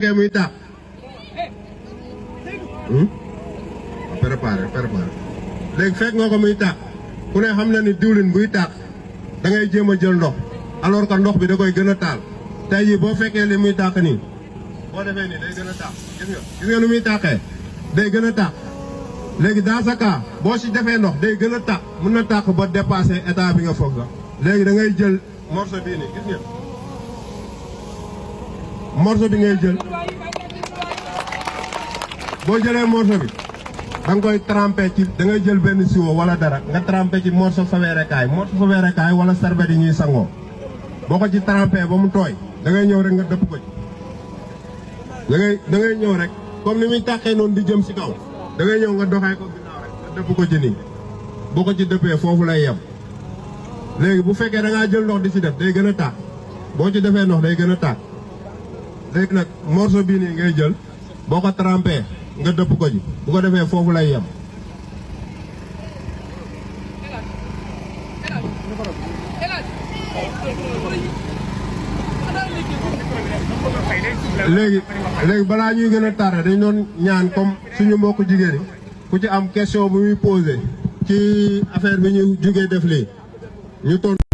muy tàq préparé léegi fekk nga ko muy tàq ku ne xam na ni diwlin buy tàq da ngay jéem a jël ndox alors que ndox bi da koy gën a taal tey jii boo fekkee li muy tàq nii boo defee nii day gën a tàq gis nga nu muy tàqee day gën a tàq léegi dans ce cas boo si defee ndox day gën a tàq mën na tàq ba dépassé état bi nga foog nga léegi da ngay jël morceau bii nii gis nga morceau bi ngay jël boo jëlee morceau bi da nga koy trempé ci da ngay jël benn siwo wala dara nga trempé ci morceau faweerekaay wala sarbet yi ñuy sangoo boo ko ci trempé ba mu tooy da ngay ñëw rek nga dëpp ko ci da ngay ñëw rek comme ni muy tàqee noonu di jëm si kaw da ngay ñëw nga doxee ko ginnaaw rek nga dëpp ko ci nii boo ko ci dëppee foofu lay yem léegi bu fekkee da ngaa jël ndox di ci def day gën a tàq boo ci defee ndox day gën a tàq léegi nag morceau bii nii ngay jël boo ko trempé nga dëpp ko ji bu ko defee foofu lay yem. léegi balaa ñuy gën a tardé dañ doon ñaan comme suñu mbokku jigéen yi ku ci am question bu muy posé ci affaire bi ñu jugee def lii ñu tontu